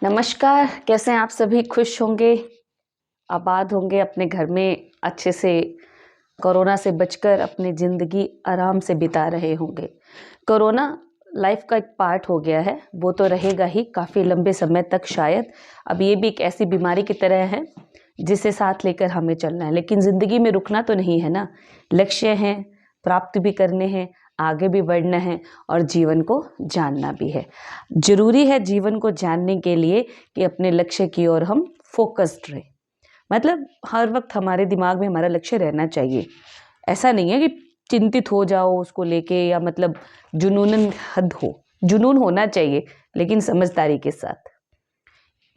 नमस्कार, कैसे हैं आप सभी? खुश होंगे, आबाद होंगे, अपने घर में अच्छे से कोरोना से बचकर अपनी ज़िंदगी आराम से बिता रहे होंगे। कोरोना लाइफ का एक पार्ट हो गया है, वो तो रहेगा ही काफ़ी लंबे समय तक शायद। अब ये भी एक ऐसी बीमारी की तरह है जिसे साथ लेकर हमें चलना है, लेकिन ज़िंदगी में रुकना तो नहीं है ना। लक्ष्य हैं, प्राप्त भी करने हैं, आगे भी बढ़ना है और जीवन को जानना भी है। ज़रूरी है जीवन को जानने के लिए कि अपने लक्ष्य की ओर हम फोकस्ड रहें। मतलब हर वक्त हमारे दिमाग में हमारा लक्ष्य रहना चाहिए। ऐसा नहीं है कि चिंतित हो जाओ उसको लेके या मतलब जुनूनन हद हो। जुनून होना चाहिए लेकिन समझदारी के साथ।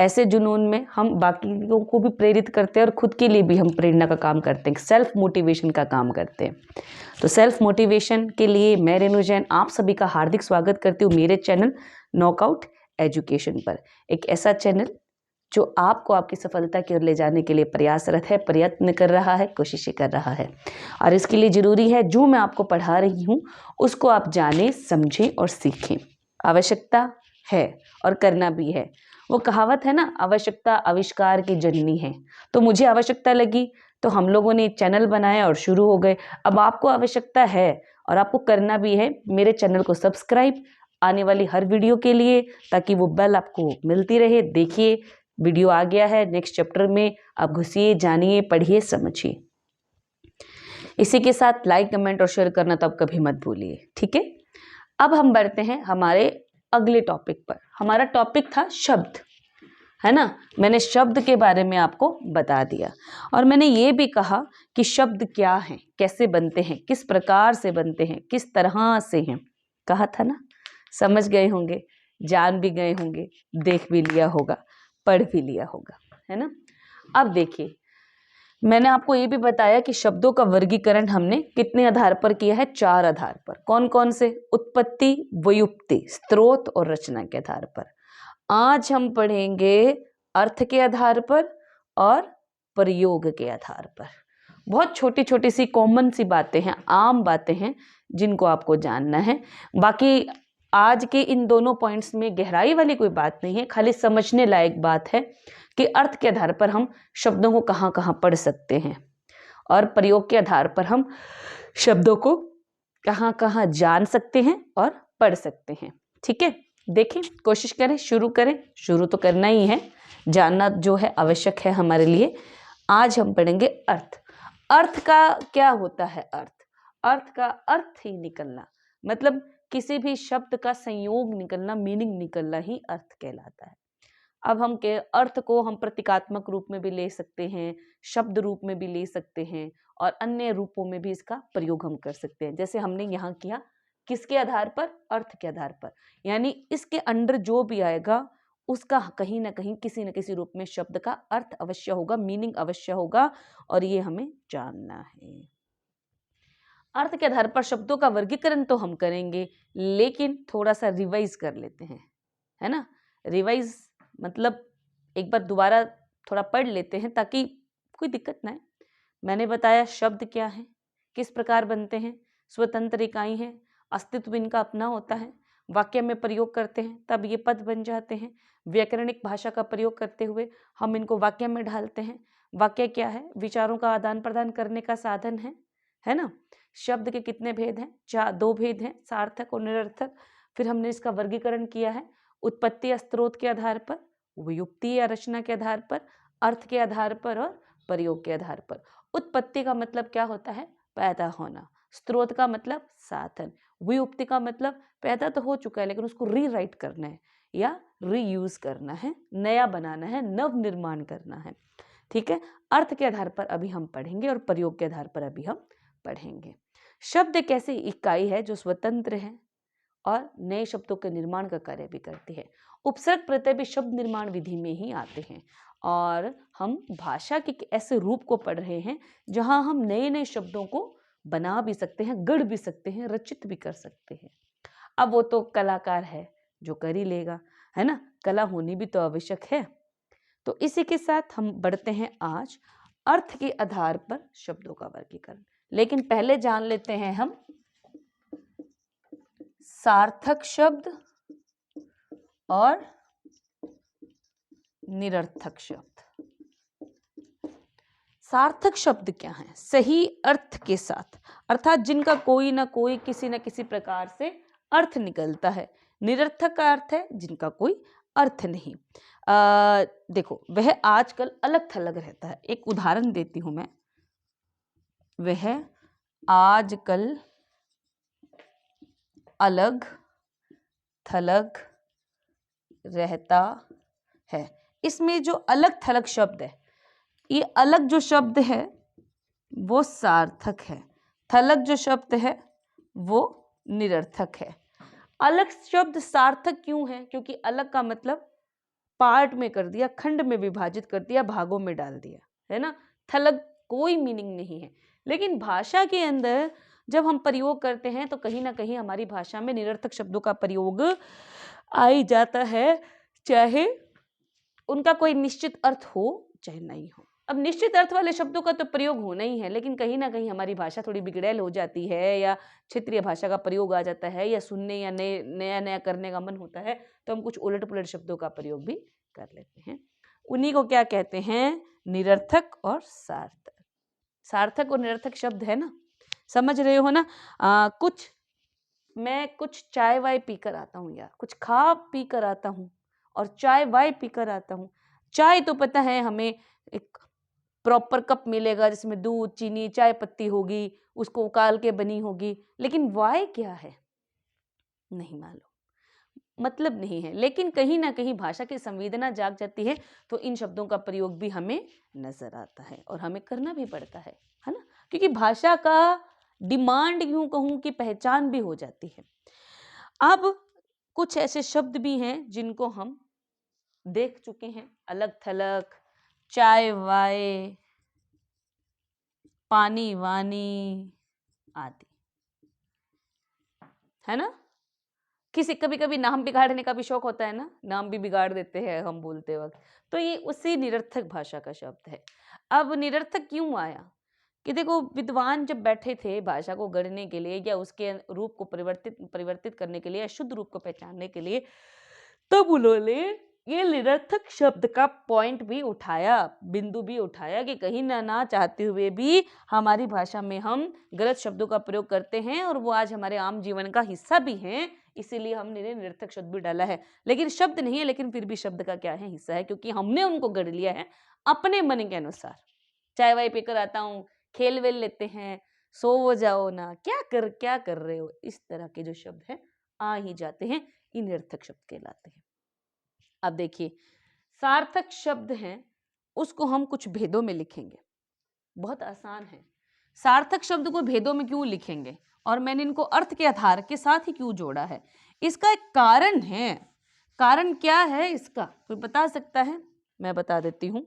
ऐसे जुनून में हम बाकियों को भी प्रेरित करते हैं और खुद के लिए भी हम प्रेरणा का काम करते हैं, सेल्फ मोटिवेशन का काम करते हैं। तो सेल्फ मोटिवेशन के लिए मैं रेणु जैन आप सभी का हार्दिक स्वागत करती हूँ मेरे चैनल नॉकआउट एजुकेशन पर। एक ऐसा चैनल जो आपको आपकी सफलता की ओर ले जाने के लिए प्रयासरत है, प्रयत्न कर रहा है, कोशिशें कर रहा है। और इसके लिए ज़रूरी है जो मैं आपको पढ़ा रही हूँ उसको आप जानें, समझें और सीखें। आवश्यकता है और करना भी है। वो कहावत है ना, आवश्यकता आविष्कार की जननी है। तो मुझे आवश्यकता लगी तो हम लोगों ने एक चैनल बनाया और शुरू हो गए। अब आपको आवश्यकता है और आपको करना भी है मेरे चैनल को सब्सक्राइब आने वाली हर वीडियो के लिए, ताकि वो बेल आपको मिलती रहे। देखिए वीडियो आ गया है, नेक्स्ट चैप्टर में आप घुसिए, जानिए, पढ़िए, समझिए। इसी के साथ लाइक, कमेंट और शेयर करना तो आप कभी मत भूलिए, ठीक है। अब हम बढ़ते हैं हमारे अगले टॉपिक पर। हमारा टॉपिक था शब्द, है ना। मैंने शब्द के बारे में आपको बता दिया और मैंने ये भी कहा कि शब्द क्या हैं, कैसे बनते हैं, किस प्रकार से बनते हैं, किस तरह से हैं। कहा था ना, समझ गए होंगे, जान भी गए होंगे, देख भी लिया होगा, पढ़ भी लिया होगा, है ना। अब देखिए, मैंने आपको ये भी बताया कि शब्दों का वर्गीकरण हमने कितने आधार पर किया है? 4 आधार पर। कौन कौन से? उत्पत्ति, व्युत्पत्ति, स्रोत और रचना के आधार पर। आज हम पढ़ेंगे अर्थ के आधार पर और प्रयोग के आधार पर। बहुत छोटी छोटी सी कॉमन सी बातें हैं, आम बातें हैं जिनको आपको जानना है। बाकी आज के इन दोनों पॉइंट्स में गहराई वाली कोई बात नहीं है, खाली समझने लायक बात है कि अर्थ के आधार पर हम शब्दों को कहाँ कहाँ पढ़ सकते हैं और प्रयोग के आधार पर हम शब्दों को कहाँ कहाँ जान सकते हैं और पढ़ सकते हैं। ठीक है, देखें, कोशिश करें, शुरू करें। शुरू तो करना ही है, जानना जो है आवश्यक है हमारे लिए। आज हम पढ़ेंगे अर्थ। अर्थ का क्या होता है? अर्थ का अर्थ ही निकलना, मतलब किसी भी शब्द का संयोग निकलना, मीनिंग निकलना ही अर्थ कहलाता है। अब हम के अर्थ को हम प्रतीकात्मक रूप में भी ले सकते हैं, शब्द रूप में भी ले सकते हैं और अन्य रूपों में भी इसका प्रयोग हम कर सकते हैं। जैसे हमने यहाँ किया, किसके आधार पर? अर्थ के आधार पर। यानी इसके अंडर जो भी आएगा उसका कहीं ना कहीं किसी न किसी रूप में शब्द का अर्थ अवश्य होगा, मीनिंग अवश्य होगा और ये हमें जानना है। अर्थ के आधार पर शब्दों का वर्गीकरण तो हम करेंगे, लेकिन थोड़ा सा रिवाइज कर लेते हैं, है ना। रिवाइज मतलब एक बार दोबारा थोड़ा पढ़ लेते हैं ताकि कोई दिक्कत ना है। मैंने बताया शब्द क्या है, किस प्रकार बनते हैं, स्वतंत्र इकाई है, अस्तित्व इनका अपना होता है, वाक्य में प्रयोग करते हैं तब ये पद बन जाते हैं। व्याकरणिक भाषा का प्रयोग करते हुए हम इनको वाक्य में ढालते हैं। वाक्य क्या है? विचारों का आदान प्रदान करने का साधन है ना। शब्द के कितने भेद हैं? 2 भेद हैं, सार्थक और निरर्थक। फिर हमने इसका वर्गीकरण किया है उत्पत्ति या स्रोत के आधार पर, व्युत्पत्ति या रचना के आधार पर, अर्थ के आधार पर और प्रयोग के आधार पर। उत्पत्ति का मतलब क्या होता है? पैदा होना। स्रोत का मतलब साधन। व्युत्पत्ति का मतलब पैदा तो हो चुका है लेकिन उसको रीराइट करना है या रीयूज करना है, नया बनाना है, नव निर्माण करना है। ठीक है, अर्थ के आधार पर अभी हम पढ़ेंगे और प्रयोग के आधार पर अभी हम पढ़ेंगे। शब्द एक ऐसी इकाई है जो स्वतंत्र है और नए शब्दों के निर्माण का कार्य भी करती है। उपसर्ग प्रत्यय भी शब्द निर्माण विधि में ही आते हैं और हम भाषा के ऐसे रूप को पढ़ रहे हैं जहां हम नए नए शब्दों को बना भी सकते हैं, गढ़ भी सकते हैं, रचित भी कर सकते हैं। अब वो तो कलाकार है जो कर ही लेगा, है ना। कला होनी भी तो आवश्यक है। तो इसी के साथ हम बढ़ते हैं आज अर्थ के आधार पर शब्दों का वर्गीकरण। लेकिन पहले जान लेते हैं हम सार्थक शब्द और निरर्थक शब्द। सार्थक शब्द क्या है? सही अर्थ के साथ, अर्थात जिनका कोई ना कोई किसी न किसी प्रकार से अर्थ निकलता है। निरर्थक का अर्थ है जिनका कोई अर्थ नहीं। देखो, वह आजकल अलग थलग रहता है। एक उदाहरण देती हूं मैं। वह आजकल अलग थलग रहता है। इसमें जो अलग थलग शब्द है, ये अलग जो शब्द है वो सार्थक है, थलग जो शब्द है वो निरर्थक है। अलग शब्द सार्थक क्यों है? क्योंकि अलग का मतलब पार्ट में कर दिया, खंड में विभाजित कर दिया, भागों में डाल दिया, है ना। थलग कोई मीनिंग नहीं है। लेकिन भाषा के अंदर जब हम प्रयोग करते हैं तो कहीं ना कहीं हमारी भाषा में निरर्थक शब्दों का प्रयोग आ ही जाता है, चाहे उनका कोई निश्चित अर्थ हो चाहे नहीं हो। अब निश्चित अर्थ वाले शब्दों का तो प्रयोग होना ही है, लेकिन कहीं ना कहीं हमारी भाषा थोड़ी बिगड़ैल हो जाती है, या क्षेत्रीय भाषा का प्रयोग आ जाता है, या सुनने या नया नया करने का मन होता है, तो हम कुछ उलट पुलट शब्दों का प्रयोग भी कर लेते हैं। उन्हीं को क्या कहते हैं? निरर्थक और सार्थक। सार्थक और निरर्थक शब्द है ना, समझ रहे हो ना। मैं कुछ चाय वाय पीकर आता हूँ यार, कुछ खा पी कर आता हूँ और चाय वाय पीकर आता हूँ। चाय तो पता है हमें एक प्रॉपर कप मिलेगा जिसमें दूध, चीनी, चाय पत्ती होगी, उसको उकाल के बनी होगी, लेकिन वाय क्या है नहीं मालूम, मतलब नहीं है। लेकिन कहीं ना कहीं भाषा की संवेदना जाग जाती है तो इन शब्दों का प्रयोग भी हमें नजर आता है और हमें करना भी पड़ता है ना, क्योंकि भाषा का डिमांड यूं कहूं कि पहचान भी हो जाती है। अब कुछ ऐसे शब्द भी हैं जिनको हम देख चुके हैं, अलग थलग, चाय वाय, पानी वानी आदि, है ना। किसी कभी कभी नाम बिगाड़ने का भी शौक होता है ना, नाम भी बिगाड़ देते हैं हम बोलते वक्त, तो ये उसी निरर्थक भाषा का शब्द है। अब निरर्थक क्यों आया कि देखो, विद्वान जब बैठे थे भाषा को गढ़ने के लिए या उसके रूप को परिवर्तित करने के लिए या शुद्ध रूप को पहचानने के लिए, तब उन्होंने ये निरर्थक शब्द का पॉइंट भी उठाया, बिंदु भी उठाया कि कहीं ना चाहते हुए भी हमारी भाषा में हम गलत शब्दों का प्रयोग करते हैं और वो आज हमारे आम जीवन का हिस्सा भी हैं, इसीलिए हमने निरर्थक शब्द भी डाला है। लेकिन शब्द नहीं है, लेकिन फिर भी शब्द का क्या है, हिस्सा है, क्योंकि हमने उनको गढ़ लिया है अपने मन के अनुसार। चाय वाय पीकर आता हूँ, खेल वेल लेते हैं, सो जाओ ना, क्या कर रहे हो, इस तरह के जो शब्द हैं आ ही जाते हैं, ये निरर्थक शब्द कहलाते हैं। अब देखिए, सार्थक शब्द हैं उसको हम कुछ भेदों में लिखेंगे, बहुत आसान है। सार्थक शब्द को भेदों में क्यों लिखेंगे और मैंने इनको अर्थ के आधार के साथ ही क्यों जोड़ा है, इसका एक कारण है। कारण क्या है इसका, कोई बता सकता है? मैं बता देती हूं,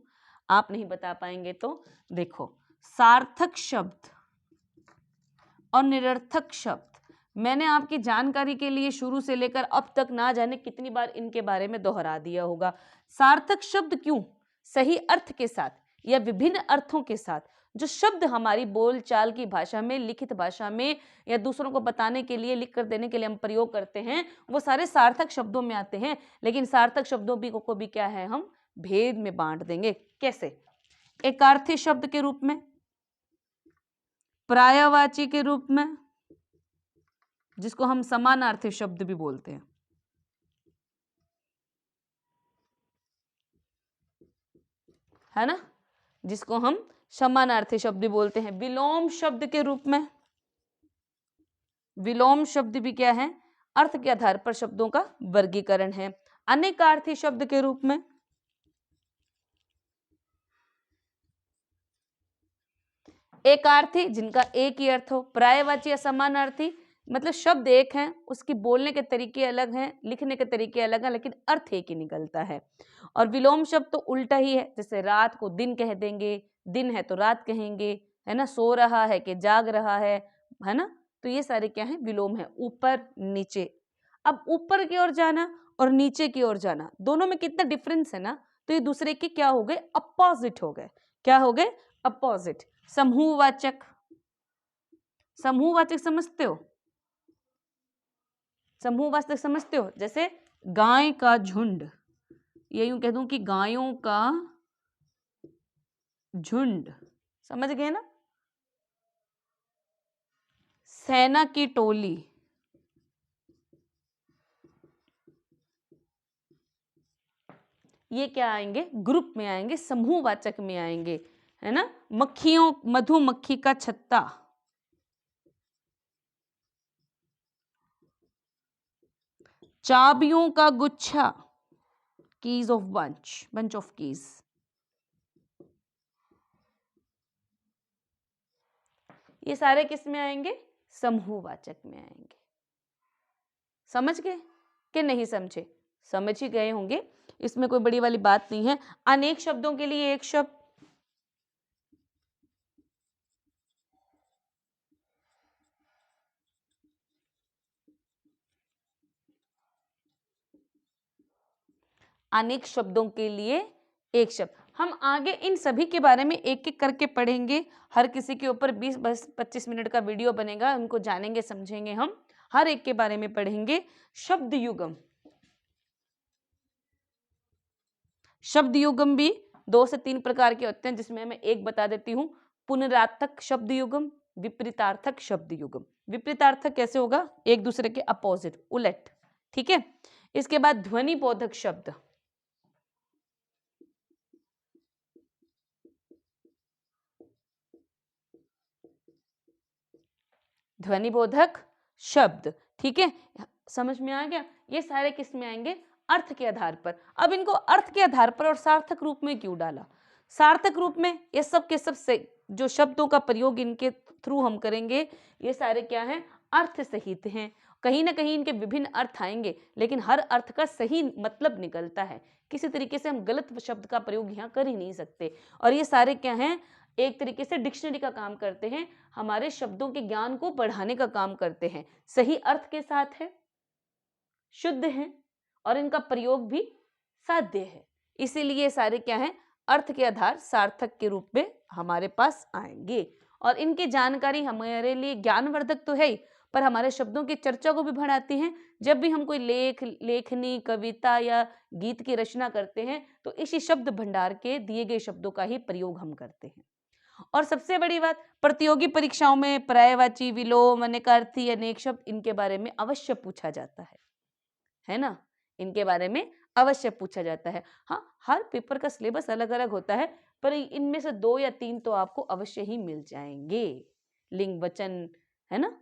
आप नहीं बता पाएंगे तो देखो, सार्थक शब्द और निरर्थक शब्द मैंने आपकी जानकारी के लिए शुरू से लेकर अब तक ना जाने कितनी बार इनके बारे में दोहरा दिया होगा। सार्थक शब्द क्यों? सही अर्थ के साथ या विभिन्न अर्थों के साथ जो शब्द हमारी बोलचाल की भाषा में, लिखित भाषा में या दूसरों को बताने के लिए, लिख कर देने के लिए हम प्रयोग करते हैं, वो सारे सार्थक शब्दों में आते हैं। लेकिन सार्थक शब्दों को भी क्या है, हम भेद में बांट देंगे। कैसे? एकार्थी शब्द के रूप में, पर्यायवाची के रूप में, जिसको हम समानार्थी शब्द भी बोलते हैं, है ना, जिसको हम समानार्थी शब्द भी बोलते हैं। विलोम शब्द के रूप में, विलोम शब्द भी क्या है, अर्थ के आधार पर शब्दों का वर्गीकरण है। अनेकार्थी शब्द के रूप में, एकार्थी जिनका एक ही अर्थ हो, पर्यायवाची या समानार्थी मतलब शब्द एक हैं, उसकी बोलने के तरीके अलग हैं, लिखने के तरीके अलग हैं, लेकिन अर्थ एक ही निकलता है। और विलोम शब्द तो उल्टा ही है, जैसे रात को दिन कह देंगे, दिन है तो रात कहेंगे, है ना, सो रहा है कि जाग रहा है ना। तो ये सारे क्या है, विलोम है, ऊपर नीचे। अब ऊपर की ओर जाना और नीचे की ओर जाना, दोनों में कितना डिफरेंस है ना, तो ये दूसरे के क्या हो गए, अपोजिट हो गए। क्या हो गए? अपोजिट। समूहवाचक, समूहवाचक समझते हो? समूहवाचक समझते हो? जैसे गाय का झुंड, ये यूं कह दूं कि गायों का झुंड, समझ गए ना। सेना की टोली, ये क्या आएंगे, ग्रुप में आएंगे, समूहवाचक में आएंगे, है ना। मक्खियों, मधुमक्खी का छत्ता, चाबियों का गुच्छा, keys of bunch, bunch of keys. ये सारे किस में आएंगे, समूहवाचक में आएंगे। समझ गए कि नहीं समझे, समझ ही गए होंगे, इसमें कोई बड़ी वाली बात नहीं है। अनेक शब्दों के लिए एक शब्द, अनेक शब्दों के लिए एक शब्द। हम आगे इन सभी के बारे में एक एक करके पढ़ेंगे। हर किसी के ऊपर 20-25 मिनट का वीडियो बनेगा, उनको जानेंगे समझेंगे, हम हर एक के बारे में पढ़ेंगे। शब्द युगम, शब्द युगम भी 2 से 3 प्रकार के होते हैं, जिसमें मैं एक बता देती हूँ। पुनरार्थक शब्द युगम, विपरीतार्थक शब्द युगम। विपरीतार्थक कैसे होगा, एक दूसरे के अपोजिट, उलट, ठीक है। इसके बाद ध्वनि बोधक शब्द, ध्वनि बोधक शब्द, ठीक है। समझ में आ गया। ये सारे किस में आएंगे, अर्थ के आधार पर। अब इनको अर्थ के आधार पर और सार्थक रूप में क्यों डाला, सार्थक रूप में ये सब के सब से जो शब्दों का प्रयोग इनके थ्रू हम करेंगे, ये सारे क्या हैं, अर्थ सहित हैं। कहीं ना कहीं इनके विभिन्न अर्थ आएंगे, लेकिन हर अर्थ का सही मतलब निकलता है। किसी तरीके से हम गलत शब्द का प्रयोग यहाँ कर ही नहीं सकते। और ये सारे क्या हैं, एक तरीके से डिक्शनरी का काम करते हैं, हमारे शब्दों के ज्ञान को बढ़ाने का काम करते हैं। सही अर्थ के साथ है, शुद्ध है, और इनका प्रयोग भी साध्य है। इसीलिए सारे क्या हैं, अर्थ के आधार सार्थक के रूप में हमारे पास आएंगे। और इनकी जानकारी हमारे लिए ज्ञानवर्धक तो है ही, पर हमारे शब्दों की चर्चा को भी बढ़ाती हैं। जब भी हम कोई लेखनी, कविता या गीत की रचना करते हैं, तो इसी शब्द भंडार के दिए गए शब्दों का ही प्रयोग हम करते हैं। और सबसे बड़ी बात, प्रतियोगी परीक्षाओं में पर्यायवाची, विलोम, अनेकार्थी, अनेक शब्द, इनके बारे में अवश्य पूछा जाता है ना। इनके बारे में अवश्य पूछा जाता है। हाँ, हर पेपर का सिलेबस अलग अलग होता है, पर इनमें से 2 या 3 तो आपको अवश्य ही मिल जाएंगे। लिंग वचन, है ना,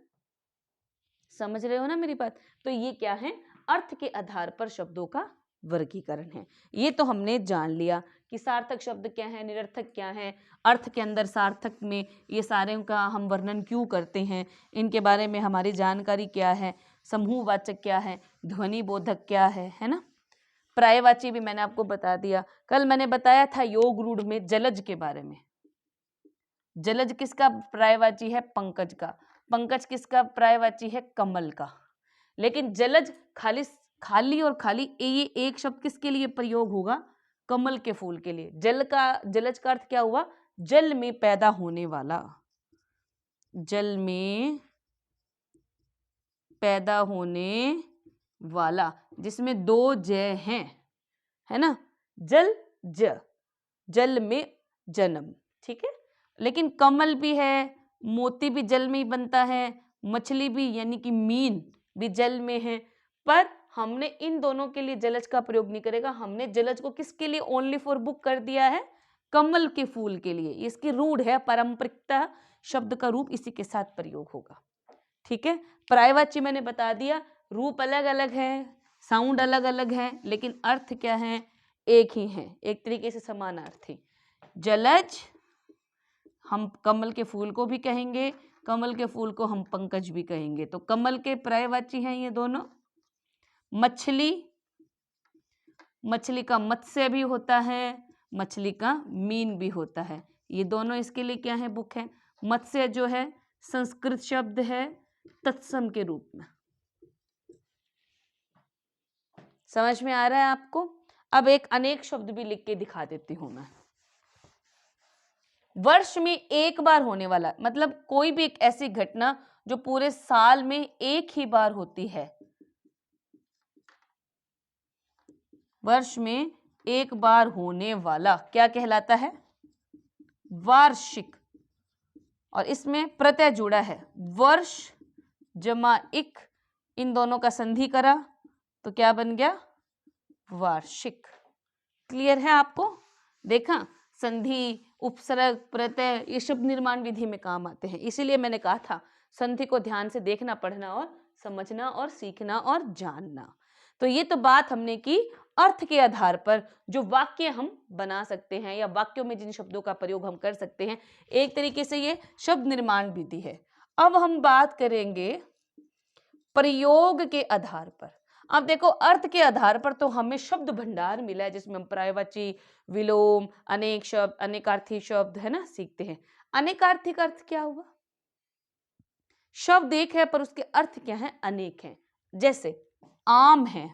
समझ रहे हो ना मेरी बात। तो ये क्या है, अर्थ के आधार पर शब्दों का वर्गीकरण है। ये तो हमने जान लिया कि सार्थक शब्द क्या है, निरर्थक क्या है, अर्थ के अंदर सार्थक में ये सारे का हम वर्णन क्यों करते हैं, इनके बारे में हमारी जानकारी क्या है, समूहवाचक क्या है, ध्वनि बोधक क्या है ना। पर्यायवाची भी मैंने आपको बता दिया। कल मैंने बताया था योग रूढ़ में जलज के बारे में। जलज किसका पर्यायवाची है, पंकज का। पंकज किसका पर्यायवाची है, कमल का। लेकिन जलज खाली और खाली ये एक शब्द किसके लिए प्रयोग होगा, कमल के फूल के लिए। जलज का अर्थ क्या हुआ, जल में पैदा होने वाला, जल में पैदा होने वाला, जिसमें 2 जय हैं, है ना। जल में जन्म, ठीक है। लेकिन कमल भी है, मोती भी जल में ही बनता है, मछली भी यानी कि मीन भी जल में है। पर हमने इन दोनों के लिए जलज का प्रयोग नहीं करेगा। हमने जलज को किसके लिए ओनली फॉर बुक कर दिया है, कमल के फूल के लिए। इसकी रूढ़ है, पारंपरिकता, शब्द का रूप इसी के साथ प्रयोग होगा, ठीक है। पर्यायवाची मैंने बता दिया, रूप अलग अलग है, साउंड अलग अलग है, लेकिन अर्थ क्या है, एक ही है, एक तरीके से समानार्थी। जलज हम कमल के फूल को भी कहेंगे, कमल के फूल को हम पंकज भी कहेंगे। तो कमल के पर्यायवाची हैं ये दोनों। मछली का मत्स्य भी होता है, मछली का मीन भी होता है। ये दोनों इसके लिए क्या है, बुक है। मत्स्य जो है संस्कृत शब्द है तत्सम के रूप में। समझ में आ रहा है आपको। अब एक अनेक शब्द भी लिख के दिखा देती हूं मैं। वर्ष में एक बार होने वाला, मतलब कोई भी एक ऐसी घटना जो पूरे साल में एक ही बार होती है, वर्ष में एक बार होने वाला क्या कहलाता है? वार्षिक। और इसमें प्रत्यय जुड़ा है, वर्ष जमा इक, इन दोनों का संधि करा तो क्या बन गया? वार्षिक। क्लियर है आपको? देखा, संधि, उपसर्ग, प्रत्यय ये शब्द निर्माण विधि में काम आते हैं। इसीलिए मैंने कहा था संधि को ध्यान से देखना, पढ़ना और समझना और सीखना और जानना। तो ये तो बात हमने की अर्थ के आधार पर जो वाक्य हम बना सकते हैं या वाक्यों में जिन शब्दों का प्रयोग हम कर सकते हैं, एक तरीके से ये शब्द निर्माण विधि है। अब हम बात करेंगे प्रयोग के आधार पर। अब देखो, अर्थ के आधार पर तो हमें शब्द भंडार मिला है जिसमें हम पर्यायवाची, विलोम, अनेक शब्द, अनेकार्थी शब्द है ना सीखते हैं। अनेकार्थिक अर्थ क्या हुआ? शब्द एक है पर उसके अर्थ क्या है? अनेक हैं। जैसे आम है,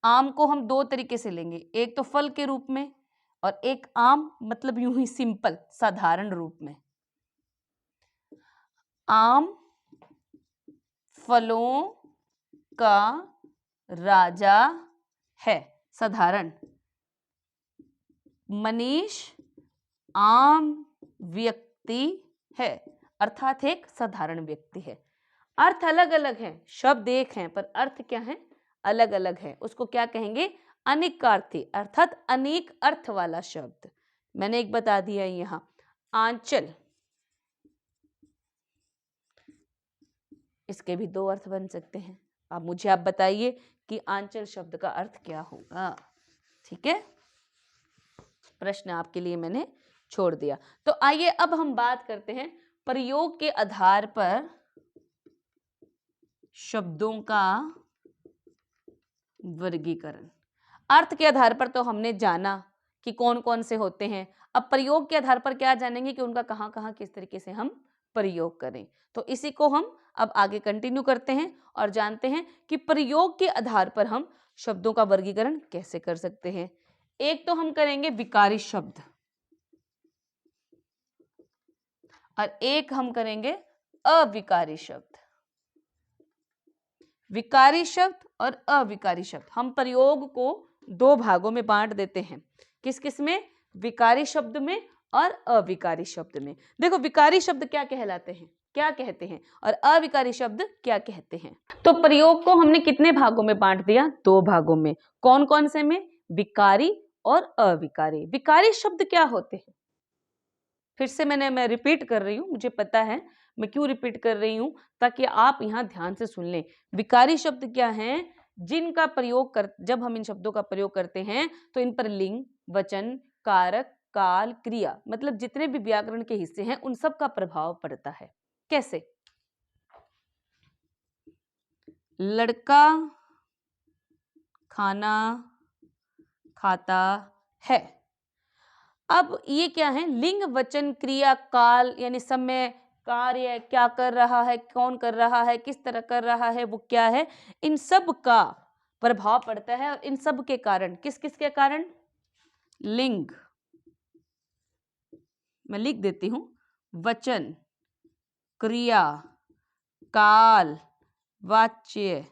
आम को हम दो तरीके से लेंगे, एक तो फल के रूप में और एक आम मतलब यूं ही सिंपल साधारण रूप में। आम फलों का राजा है, साधारण। मनीष आम व्यक्ति है, अर्थात एक साधारण व्यक्ति है। अर्थ अलग अलग हैं, शब्द एक हैं पर अर्थ क्या है? अलग अलग है। उसको क्या कहेंगे? अनेकार्थी, अर्थात अनेक अर्थ वाला शब्द। मैंने एक बता दिया यहां, आंचल, इसके भी दो अर्थ बन सकते हैं। अब मुझे आप बताइए कि आंचल शब्द का अर्थ क्या होगा? ठीक है, प्रश्न आपके लिए मैंने छोड़ दिया। तो आइए अब हम बात करते हैं प्रयोग के आधार पर शब्दों का वर्गीकरण। अर्थ के आधार पर तो हमने जाना कि कौन कौन से होते हैं। अब प्रयोग के आधार पर क्या जानेंगे कि उनका कहां कहां किस तरीके से हम प्रयोग करें। तो इसी को हम अब आगे कंटिन्यू करते हैं और जानते हैं कि प्रयोग के आधार पर हम शब्दों का वर्गीकरण कैसे कर सकते हैं। एक तो हम करेंगे विकारी शब्द और एक हम करेंगे अविकारी शब्द। विकारी शब्द और अविकारी शब्द, हम प्रयोग को दो भागों में बांट देते हैं। किस किस में? विकारी शब्द में और अविकारी शब्द में। देखो, विकारी शब्द क्या कहलाते हैं, क्या कहते हैं, और अविकारी शब्द क्या कहते हैं। तो प्रयोग को हमने कितने भागों में बांट दिया? दो भागों में। कौन कौन से में? विकारी और अविकारी। विकारी शब्द क्या होते हैं? फिर से मैं रिपीट कर रही हूं, मुझे पता है मैं क्यों रिपीट कर रही हूं, ताकि आप यहां ध्यान से सुन लें। विकारी शब्द क्या हैं? जिनका प्रयोग कर, जब हम इन शब्दों का प्रयोग करते हैं तो इन पर लिंग, वचन, कारक, काल, क्रिया, मतलब जितने भी व्याकरण के हिस्से हैं उन सब का प्रभाव पड़ता है। कैसे? लड़का खाना खाता है। अब ये क्या है? लिंग, वचन, क्रिया, काल, यानी समय, कार्य, क्या कर रहा है, कौन कर रहा है, किस तरह कर रहा है, वो क्या है, इन सब का प्रभाव पड़ता है। और इन सब के कारण, किस किस के कारण? लिंग, मैं लिख देती हूं, वचन, क्रिया, काल, वाच्य,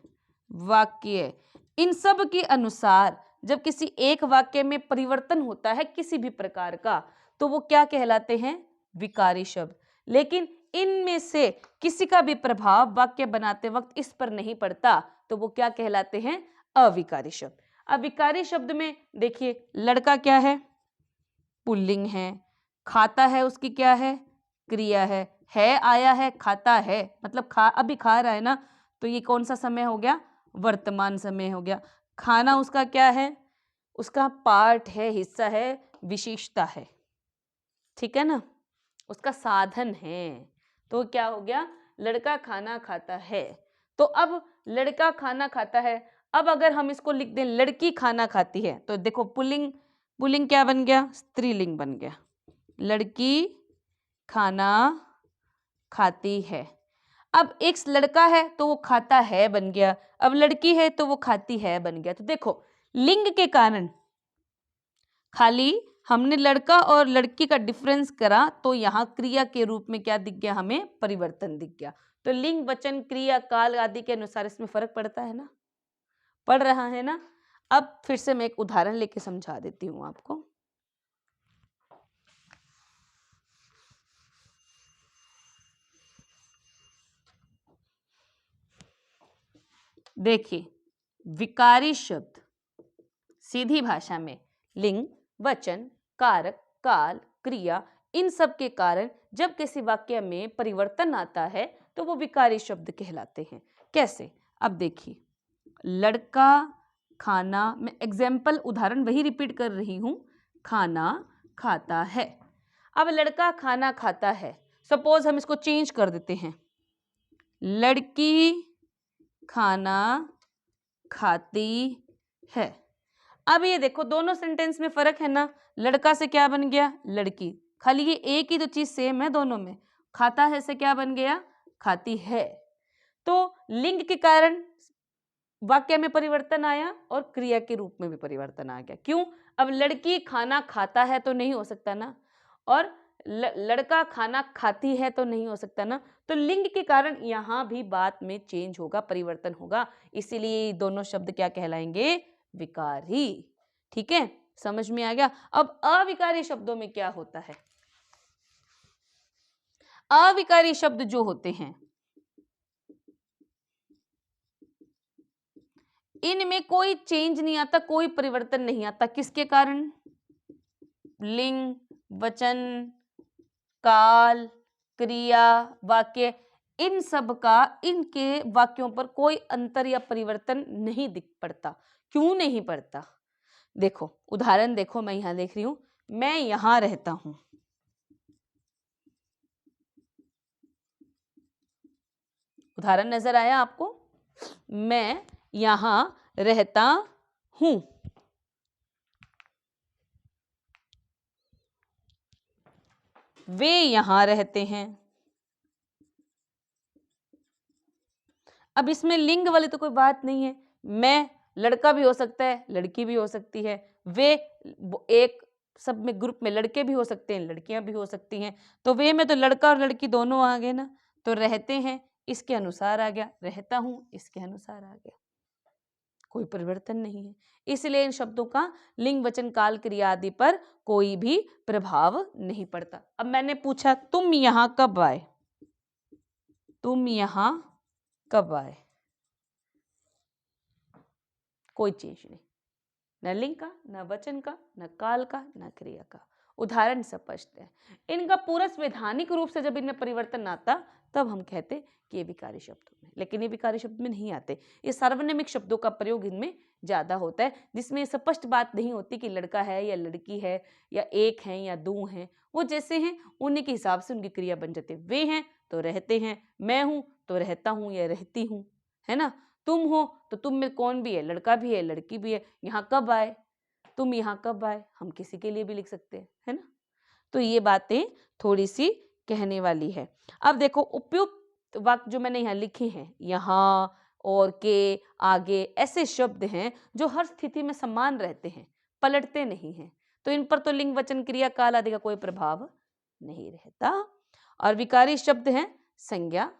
वाक्य, इन सब के अनुसार जब किसी एक वाक्य में परिवर्तन होता है किसी भी प्रकार का, तो वो क्या कहलाते हैं? विकारी शब्द। लेकिन इनमें से किसी का भी प्रभाव वाक्य बनाते वक्त इस पर नहीं पड़ता, तो वो क्या कहलाते हैं? अविकारी शब्द। अविकारी शब्द में देखिए, लड़का क्या है? पुल्लिंग है। खाता है, उसकी क्या है? क्रिया है आया है, खाता है मतलब अभी खा रहा है ना, तो ये कौन सा समय हो गया? वर्तमान समय हो गया। खाना उसका क्या है? उसका पार्ट है, हिस्सा है, विशेषता है, ठीक है ना, उसका साधन है। तो क्या हो गया? लड़का खाना खाता है। तो अब लड़का खाना खाता है, अब अगर हम इसको लिख दें लड़की खाना खाती है, तो देखो पुल्लिंग क्या बन गया? स्त्रीलिंग बन गया। लड़की खाना खाती है। अब एक लड़का है तो वो खाता है बन गया, अब लड़की है तो वो खाती है बन गया। तो देखो, लिंग के कारण खाली हमने लड़का और लड़की का डिफरेंस करा तो यहाँ क्रिया के रूप में क्या दिख गया? हमें परिवर्तन दिख गया। तो लिंग, वचन, क्रिया, काल आदि के अनुसार इसमें फर्क पड़ता है ना, पड़ रहा है ना। अब फिर से मैं एक उदाहरण लेके समझा देती हूँ आपको। देखिए, विकारी शब्द सीधी भाषा में लिंग, वचन, कारक, काल, क्रिया, इन सब के कारण जब किसी वाक्य में परिवर्तन आता है तो वो विकारी शब्द कहलाते हैं। कैसे? अब देखिए, लड़का खाना, मैं एग्जाम्पल उदाहरण वही रिपीट कर रही हूं, खाना खाता है। अब लड़का खाना खाता है, सपोज हम इसको चेंज कर देते हैं, लड़की खाना खाती है। अब ये देखो, दोनों सेंटेंस में फर्क है ना, लड़का से क्या बन गया? लड़की। खाली ये एक ही तो चीज सेम है दोनों में, खाता है से क्या बन गया? खाती है। तो लिंग के कारण वाक्य में परिवर्तन आया और क्रिया के रूप में भी परिवर्तन आ गया। क्यों? अब लड़की खाना खाता है तो नहीं हो सकता ना, और लड़का खाना खाती है तो नहीं हो सकता ना। तो लिंग के कारण यहां भी बात में चेंज होगा, परिवर्तन होगा, इसीलिए दोनों शब्द क्या कहलाएंगे? विकारी। ठीक है, समझ में आ गया। अब अविकारी शब्दों में क्या होता है? अविकारी शब्द जो होते हैं इनमें कोई चेंज नहीं आता, कोई परिवर्तन नहीं आता। किसके कारण? लिंग, वचन, काल, क्रिया, वाक्य, इन सब का इनके वाक्यों पर कोई अंतर या परिवर्तन नहीं दिख पड़ता। क्यों नहीं पड़ता? देखो, उदाहरण देखो, मैं यहां देख रही हूं, मैं यहां रहता हूं। उदाहरण नजर आया आपको? मैं यहां रहता हूं। वे यहां रहते हैं। अब इसमें लिंग वाली तो कोई बात नहीं है। मैं लड़का भी हो सकता है, लड़की भी हो सकती है। वे एक सब में ग्रुप में लड़के भी हो सकते हैं, लड़कियां भी हो सकती हैं। तो वे में तो लड़का और लड़की दोनों आ गए ना। तो रहते हैं इसके अनुसार आ गया, रहता हूं इसके अनुसार आ गया, कोई परिवर्तन नहीं है। इसलिए इन शब्दों का लिंग, वचन, काल, क्रिया आदि पर कोई भी प्रभाव नहीं पड़ता। अब मैंने पूछा तुम यहां कब आए? तुम यहां कब आए? कोई चेंज नहीं, न लिंग का, न वचन का, न काल का, न क्रिया का। उदाहरण स्पष्ट है। इनका पूरा संवैधानिक रूप से जब इनमें परिवर्तन आता तब हम कहते कि ये विकारी शब्द में, लेकिन ये विकारी शब्द में नहीं आते। ये सार्वनामिक शब्दों का प्रयोग इनमें ज्यादा होता है, जिसमें स्पष्ट बात नहीं होती कि लड़का है या लड़की है या एक है या दो हैं। वो जैसे हैं उन्हीं के हिसाब से उनकी क्रिया बन जाती है। वे हैं तो रहते हैं, मैं हूं तो रहता हूं या रहती हूं, है ना। तुम हो तो तुम में कौन भी है? लड़का भी है, लड़की भी है। यहाँ कब आए? तुम यहाँ कब आए? हम किसी के लिए भी लिख सकते हैं, है ना। तो ये बातें थोड़ी सी कहने वाली है। अब देखो, उपयुक्त वाक्य जो मैंने यहाँ लिखे हैं, यहाँ और के, आगे, ऐसे शब्द हैं जो हर स्थिति में समान रहते हैं, पलटते नहीं हैं। तो इन पर तो लिंग, वचन, क्रिया, काल आदि का कोई प्रभाव नहीं रहता। और विकारी शब्द हैं संज्ञा।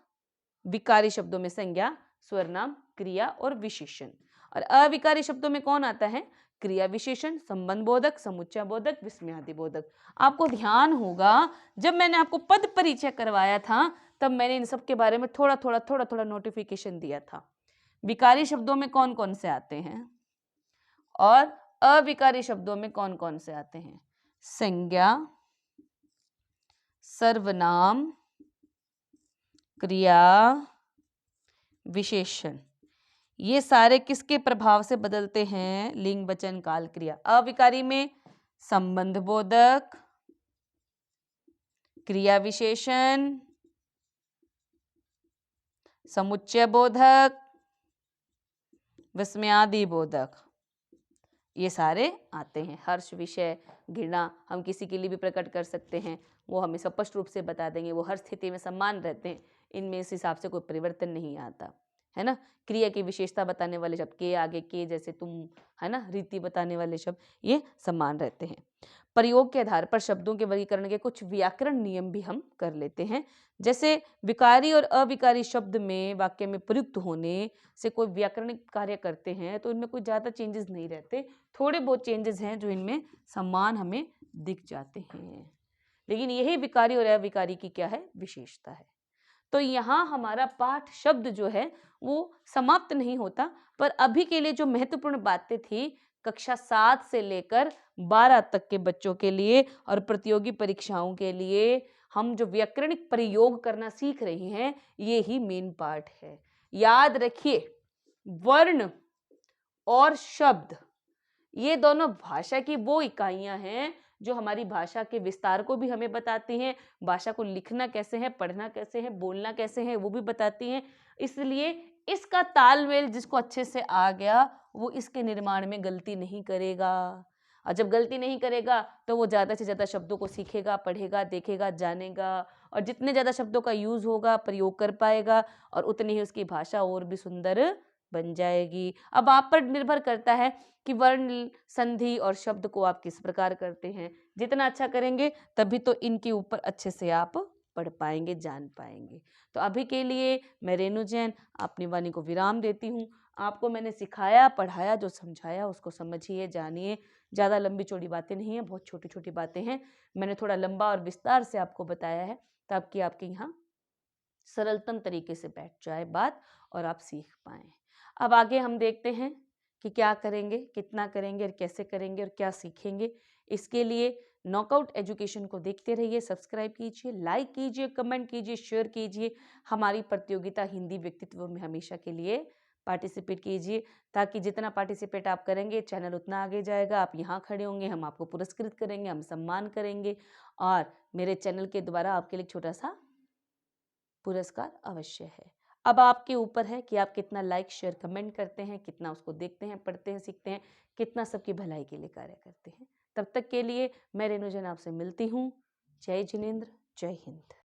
विकारी शब्दों में संज्ञा, स्वरनाम, क्रिया और विशेषण। और अविकारी शब्दों में कौन आता है? क्रिया विशेषण, संबंध बोधक, समुच्चय बोधक, विस्मयादि बोधक। आपको ध्यान होगा जब मैंने आपको पद परिचय करवाया था तब मैंने इन सब के बारे में थोड़ा थोड़ा नोटिफिकेशन दिया था। विकारी शब्दों में कौन कौन से आते हैं और अविकारी शब्दों में कौन कौन से आते हैं? संज्ञा, सर्वनाम, क्रिया, विशेषण, ये सारे किसके प्रभाव से बदलते हैं? लिंग, वचन, काल, क्रिया। अविकारी में संबंध बोधक, क्रिया विशेषण, समुच्चय बोधक, विस्मयादि बोधक, ये सारे आते हैं। हर्ष, विषय, घृणा हम किसी के लिए भी प्रकट कर सकते हैं, वो हमें स्पष्ट रूप से बता देंगे। वो हर स्थिति में समान रहते हैं, इनमें इस हिसाब से कोई परिवर्तन नहीं आता, है ना। क्रिया की विशेषता बताने वाले शब्द के आगे के जैसे तुम, है ना, रीति बताने वाले शब्द ये समान रहते हैं। प्रयोग के आधार पर शब्दों के वर्गीकरण के कुछ व्याकरण नियम भी हम कर लेते हैं। जैसे विकारी और अविकारी शब्द में वाक्य में प्रयुक्त होने से कोई व्याकरणिक कार्य करते हैं तो इनमें कोई ज़्यादा चेंजेस नहीं रहते, थोड़े बहुत चेंजेस हैं जो इनमें समान हमें दिख जाते हैं, लेकिन यही विकारी और अविकारी की क्या है, विशेषता है। तो यहाँ हमारा पाठ शब्द जो है वो समाप्त नहीं होता, पर अभी के लिए जो महत्वपूर्ण बातें थी कक्षा 7 से लेकर 12 तक के बच्चों के लिए और प्रतियोगी परीक्षाओं के लिए हम जो व्याकरणिक प्रयोग करना सीख रहे हैं ये ही मेन पार्ट है। याद रखिए, वर्ण और शब्द ये दोनों भाषा की वो इकाइयां हैं जो हमारी भाषा के विस्तार को भी हमें बताती हैं, भाषा को लिखना कैसे है, पढ़ना कैसे है, बोलना कैसे है वो भी बताती हैं। इसलिए इसका तालमेल जिसको अच्छे से आ गया वो इसके निर्माण में गलती नहीं करेगा, और जब गलती नहीं करेगा तो वो ज़्यादा से ज़्यादा शब्दों को सीखेगा, पढ़ेगा, देखेगा, जानेगा, और जितने ज़्यादा शब्दों का यूज़ होगा, प्रयोग कर पाएगा, और उतनी ही उसकी भाषा और भी सुंदर बन जाएगी। अब आप पर निर्भर करता है कि वर्ण, संधि और शब्द को आप किस प्रकार करते हैं। जितना अच्छा करेंगे तभी तो इनके ऊपर अच्छे से आप पढ़ पाएंगे, जान पाएंगे। तो अभी के लिए मैं रेणु जैन अपनी वाणी को विराम देती हूँ। आपको मैंने सिखाया, पढ़ाया, जो समझाया उसको समझिए, जानिए। ज़्यादा लंबी चौड़ी बातें नहीं हैं, बहुत छोटी छोटी बातें हैं। मैंने थोड़ा लंबा और विस्तार से आपको बताया है ताकि आपके यहाँ सरलतम तरीके से बैठ जाए बात और आप सीख पाएँ। अब आगे हम देखते हैं कि क्या करेंगे, कितना करेंगे और कैसे करेंगे और क्या सीखेंगे। इसके लिए नॉकआउट एजुकेशन को देखते रहिए, सब्सक्राइब कीजिए, लाइक कीजिए, कमेंट कीजिए, शेयर कीजिए। हमारी प्रतियोगिता हिंदी व्यक्तित्व में हमेशा के लिए पार्टिसिपेट कीजिए, ताकि जितना पार्टिसिपेट आप करेंगे चैनल उतना आगे जाएगा। आप यहाँ खड़े होंगे, हम आपको पुरस्कृत करेंगे, हम सम्मान करेंगे, और मेरे चैनल के द्वारा आपके लिए छोटा सा पुरस्कार अवश्य है। अब आपके ऊपर है कि आप कितना लाइक, शेयर, कमेंट करते हैं, कितना उसको देखते हैं, पढ़ते हैं, सीखते हैं, कितना सबकी भलाई के लिए कार्य करते हैं। तब तक के लिए मैं रेणु जैन आपसे मिलती हूँ। जय जिनेंद्र, जय हिंद।